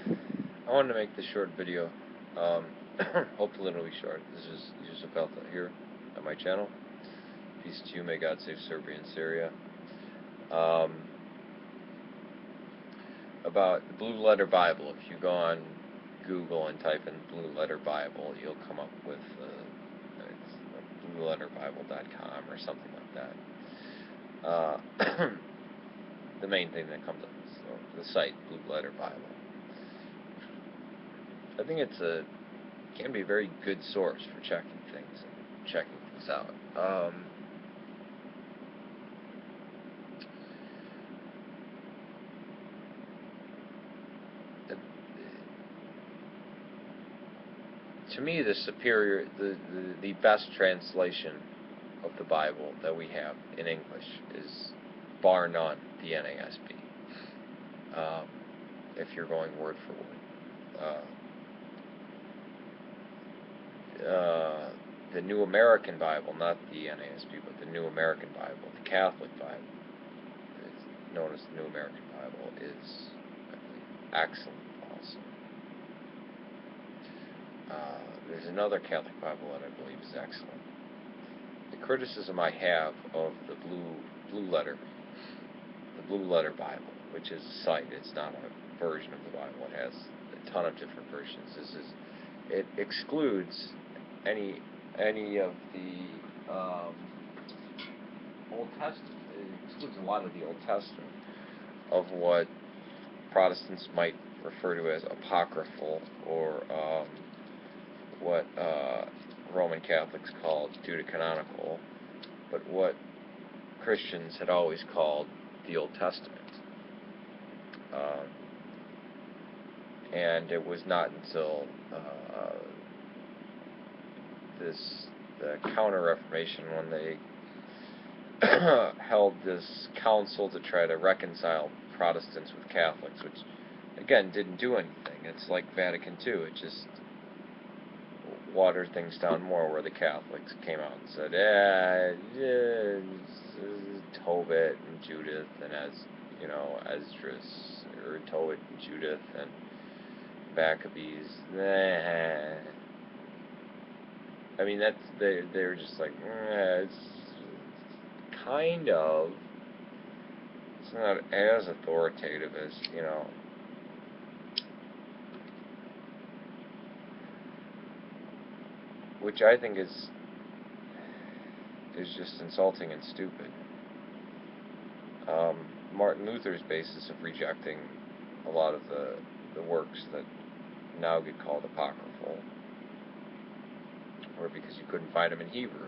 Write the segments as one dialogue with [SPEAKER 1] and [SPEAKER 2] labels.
[SPEAKER 1] I wanted to make this short video. Um, Hopefully it'll be short. This is Yusuf Alta here at my channel. Peace to you. May God save Serbia and Syria. Um, about the Blue Letter Bible. If you go on Google and type in Blue Letter Bible, you'll come up with it's like blueletterbible.com or something like that. The main thing that comes up is the site Blue Letter Bible. I think can be a very good source for checking things and checking things out. To me, the best translation of the Bible that we have in English is, bar none, the NASB. If you're going word for word. The New American Bible, not the NASB, but the New American Bible, the Catholic Bible, it's known as the New American Bible, is, I believe, excellent also. There's another Catholic Bible that I believe is excellent. The criticism I have of the Blue Letter Bible, which is a site, it's not a version of the Bible, it has a ton of different versions, it excludes any of the Old Testament. It excludes a lot of the Old Testament of what Protestants might refer to as apocryphal, or what Roman Catholics call deuterocanonical, but what Christians had always called the Old Testament. And it was not until the Counter-Reformation, when they held this council to try to reconcile Protestants with Catholics, which, again, didn't do anything. It's like Vatican II. It just watered things down more, where the Catholics came out and said, Tobit and Judith, and Esdras, or Tobit and Judith, and Maccabees. I mean, they're just like, it's kind of, it's not as authoritative as, which I think is just insulting and stupid. Martin Luther's basis of rejecting a lot of the works that now get called apocryphal, or because you couldn't find them in Hebrew.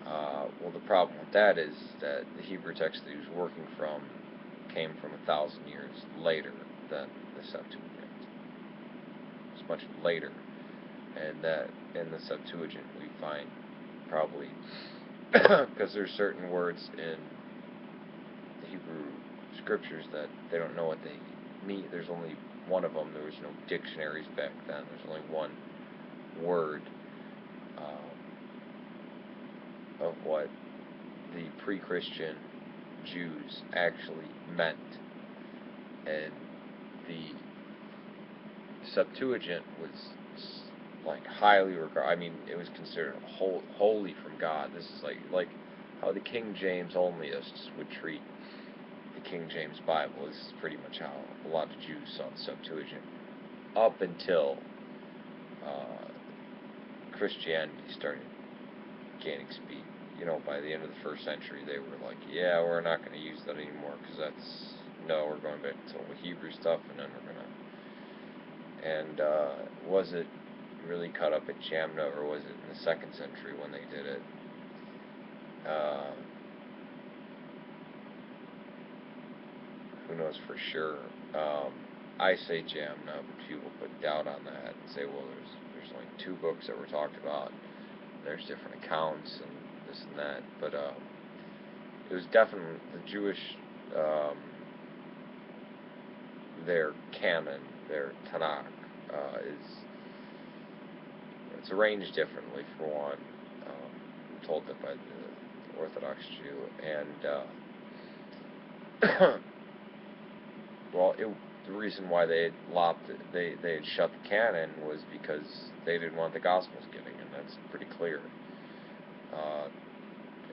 [SPEAKER 1] Well, the problem with that is that the Hebrew text that he was working from came from 1,000 years later than the Septuagint. It's much later, and that in the Septuagint we find probably, because there's certain words in the Hebrew scriptures that they don't know what they mean. There's only one of them. There was no dictionaries back then. There's only one word of what the pre-Christian Jews actually meant, and the Septuagint was like highly regarded. I mean, it was considered holy from God. This is like how the King James onlyists would treat the King James Bible. This is pretty much how a lot of Jews saw the Septuagint, up until Christianity started gaining speed. By the end of the first century, they were like, yeah, we're not going to use that anymore, because we're going back to the Hebrew stuff, and then we're going to, and was it really cut up at Jamna, or was it in the 2nd century when they did it? Who knows for sure. I say Jamna, but people put doubt on that and say, well, there's only 2 books that were talked about. There's different accounts and this and that, but it was definitely the Jewish, their canon, their Tanakh, it's arranged differently, for one. I'm told that by the Orthodox Jew, and well, the reason why they had shut the canon was because they didn't want the Gospels giving, and that's pretty clear.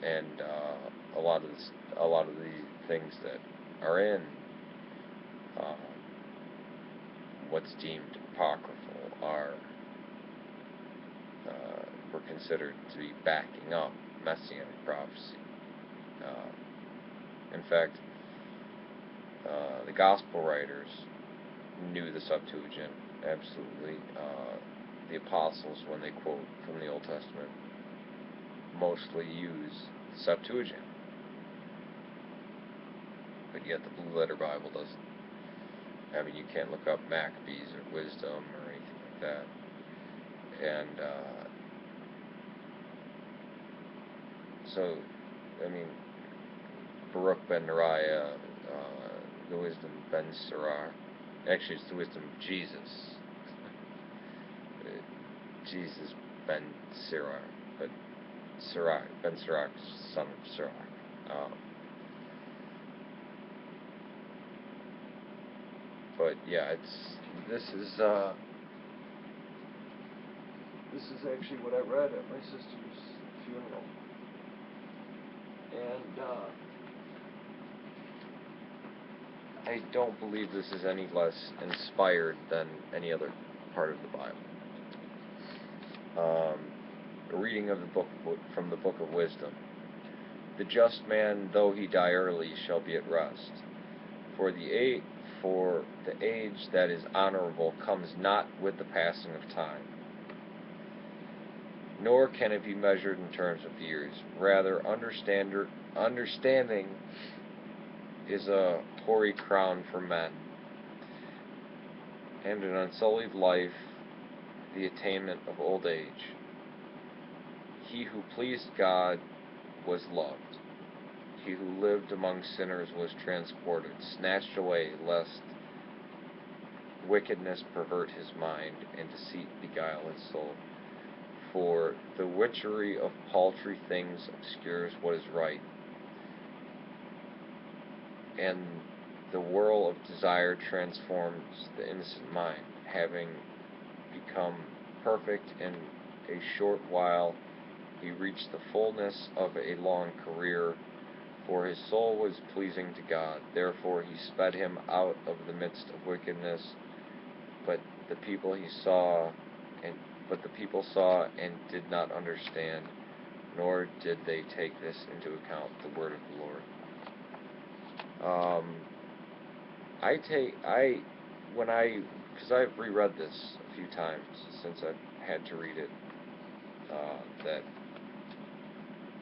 [SPEAKER 1] And a lot of the things that are in what's deemed apocryphal were considered to be backing up messianic prophecy. In fact, the Gospel writers knew the Septuagint absolutely. The apostles, when they quote from the Old Testament, mostly use the Septuagint. But yet the Blue Letter Bible doesn't. I mean, you can't look up Maccabees or Wisdom or anything like that. And so, I mean, Baruch ben Neriah, the Wisdom ben Sirach. Actually, it's the Wisdom of Jesus. Jesus ben Sirach, but Sirach, ben Sirach, son of Sirach. But yeah, this is actually what I read at my sister's funeral, and I don't believe this is any less inspired than any other part of the Bible. A reading of the book from the Book of Wisdom. The just man, though he die early, shall be at rest. For the age that is honorable comes not with the passing of time, nor can it be measured in terms of years. Rather, understanding is a hoary crown for men, and an unsullied life the attainment of old age. He who pleased God was loved. He who lived among sinners was transported, snatched away, lest wickedness pervert his mind, and deceit beguile his soul. For the witchery of paltry things obscures what is right, and the whirl of desire transforms the innocent mind. Having become perfect in a short while, he reached the fullness of a long career, for his soul was pleasing to God. Therefore he sped him out of the midst of wickedness. But the people saw and did not understand, nor did they take this into account, the word of the Lord. Because I've reread this a few times since I've had to read it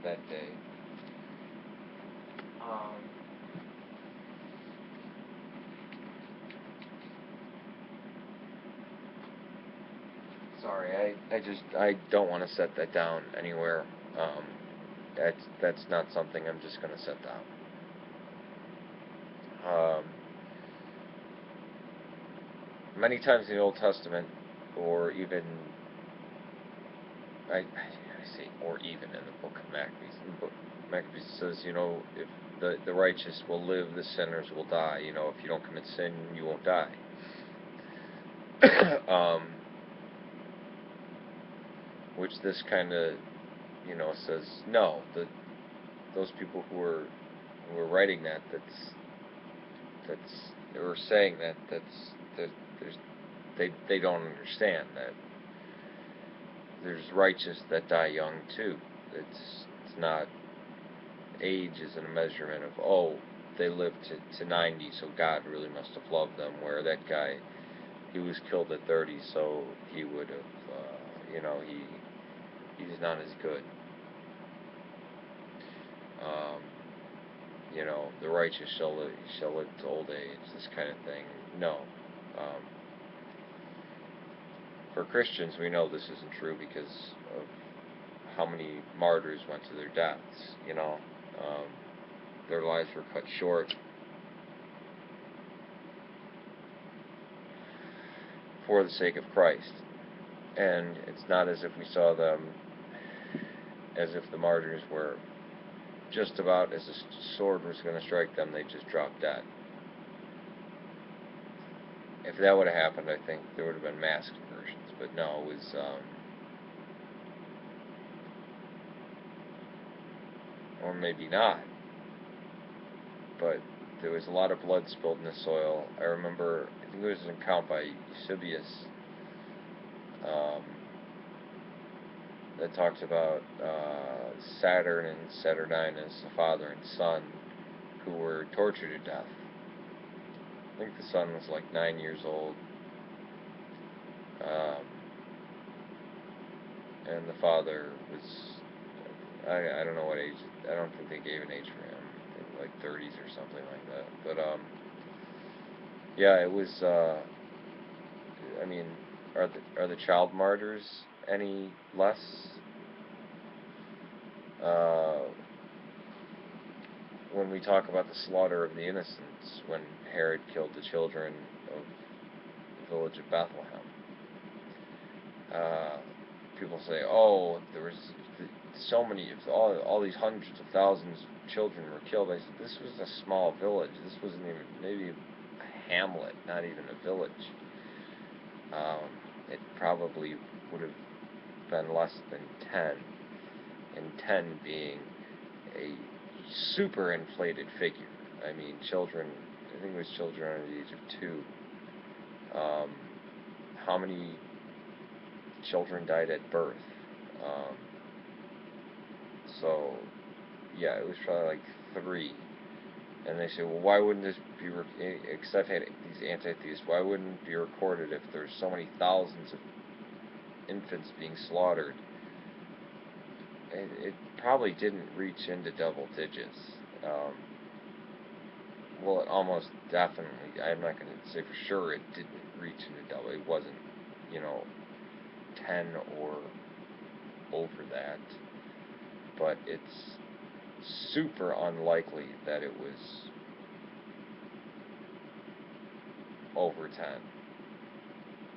[SPEAKER 1] that day. Sorry, I don't want to set that down anywhere. That's not something I'm just going to set down. Many times in the Old Testament, or even I say, or even in the book of Maccabees. In the book of Maccabees says, if the righteous will live, the sinners will die. If you don't commit sin, you won't die. Which this kind of, says no. Those people who are writing that or saying that they don't understand that there's righteous that die young too. It's not, age isn't a measurement of, they lived to 90, so God really must have loved them, where that guy, he was killed at 30, so he would have, he's not as good. The righteous shall live to old age, this kind of thing. No. For Christians, we know this isn't true because of how many martyrs went to their deaths. Their lives were cut short for the sake of Christ. And it's not as if we saw them as if the martyrs were just about as the sword was going to strike them, they just dropped dead. if that would have happened, I think there would have been mass conversions. But no, it was, or maybe not. But there was a lot of blood spilled in the soil. I remember, I think it was an account by Eusebius, that talks about Saturn and Saturninus, the father and son, who were tortured to death. I think the son was like 9 years old, and the father was, I don't know what age, I don't think they gave an age for him, I think like 30s or something like that, but yeah, it was, I mean, are the child martyrs any less? When we talk about the slaughter of the innocents, when Herod killed the children of the village of Bethlehem, people say, oh, there was so many, all these hundreds of thousands of children were killed. I said, this was a small village. This wasn't even, maybe a hamlet, not even a village. It probably would have been less than 10, and 10 being a super inflated figure. I mean, children, I think it was children under the age of 2. How many children died at birth? So, yeah, it was probably like 3. And they say, well, why wouldn't this be, because I've had these anti-theists, why wouldn't it be recorded if there's so many thousands of infants being slaughtered? It probably didn't reach into double digits. Well, it almost definitely, I'm not going to say for sure it didn't reach into double. It wasn't, 10 or over that. But it's super unlikely that it was over 10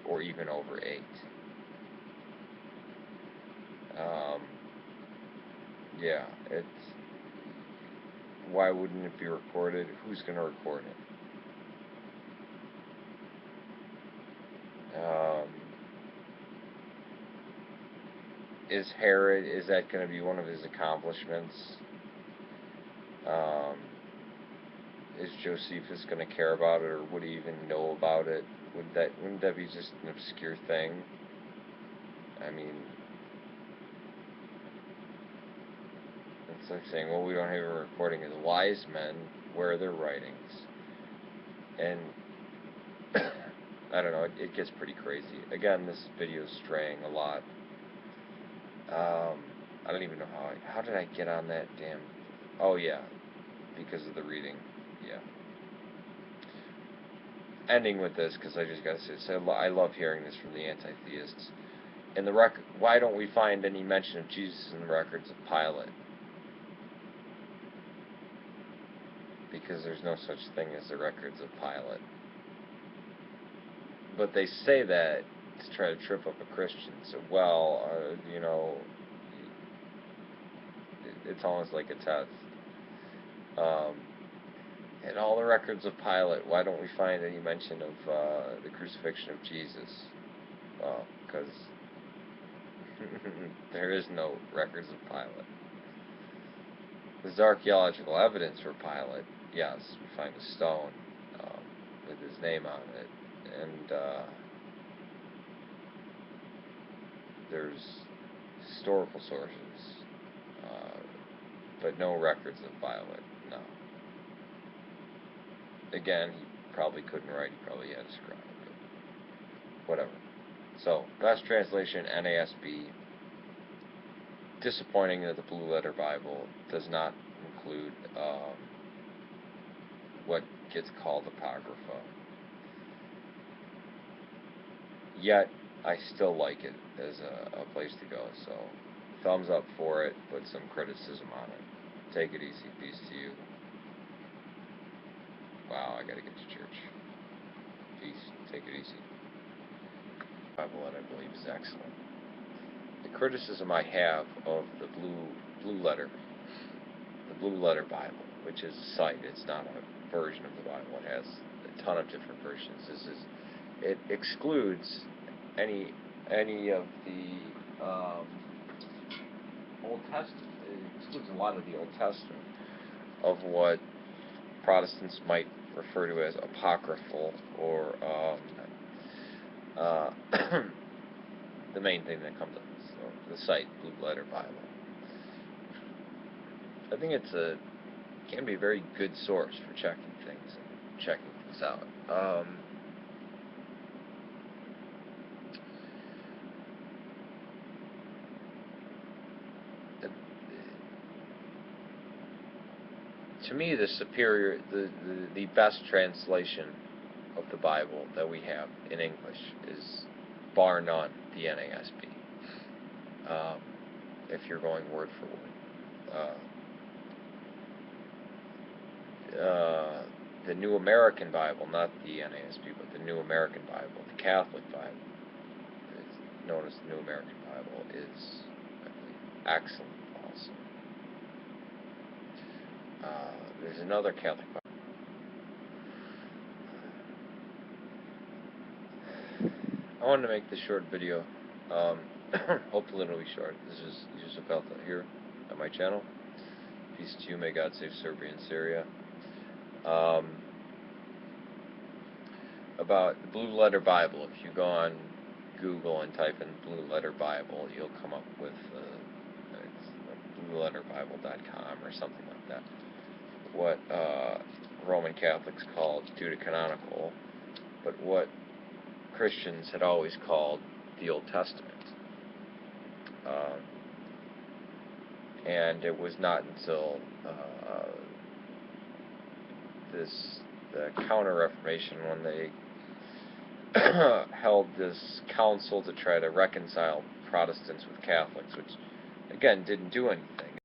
[SPEAKER 1] or even over 8. Yeah, it's, why wouldn't it be recorded? Who's going to record it? Is Herod, is that going to be one of his accomplishments? Is Josephus going to care about it, or would he even know about it? Wouldn't that be just an obscure thing? I mean, it's like saying, well, we don't have a recording of the wise men. Where are their writings? And I don't know, it gets pretty crazy. Again, this video is straying a lot. I don't even know how did I get on that damn, oh yeah, because of the reading, yeah. Ending with this, because I just gotta say this, I love hearing this from the anti-theists. In the record, why don't we find any mention of Jesus in the records of Pilate? Because there's no such thing as the records of Pilate. But they say that to try to trip up a Christian. So, well, it's almost like a test. In all the records of Pilate, why don't we find any mention of the crucifixion of Jesus? Well, because there is no records of Pilate. There's archaeological evidence for Pilate. Yes, we find a stone with his name on it, and there's historical sources, but no records of Pilate. No. Again, he probably couldn't write. He probably had a scribe. But whatever. So, best translation, NASB. Disappointing that the Blue Letter Bible does not include what gets called Apocrypha. Yet, I still like it as a place to go. So, thumbs up for it, but some criticism on it. Take it easy. Peace to you. Wow, I gotta get to church. Peace. Take it easy. Bible that I believe is excellent. The criticism I have of the Blue Letter Bible, which is a site, it's not a version of the Bible. It has a ton of different versions. This is it excludes any of the Old Testament. It excludes a lot of the Old Testament of what Protestants might refer to as apocryphal, or the main thing that comes up is the site Blue Letter Bible. I think can be a very good source for checking things out. To me, the best translation of the Bible that we have in English is, bar none, the NASB. If you're going word for word. The New American Bible, not the NASB, but the New American Bible, the Catholic Bible, is known as the New American Bible, is, I believe, excellent also. There's another Catholic Bible. I wanted to make this short video. Hopefully it'll be short. This is Yusuf Alta here at my channel. Peace to you. May God save Serbia and Syria. About the Blue Letter Bible. If you go on Google and type in Blue Letter Bible, you'll come up with blueletterbible.com or something like that. What Roman Catholics called deuterocanonical, but what Christians had always called the Old Testament. And it was not until the Counter-Reformation, when they held this council to try to reconcile Protestants with Catholics, which again didn't do anything.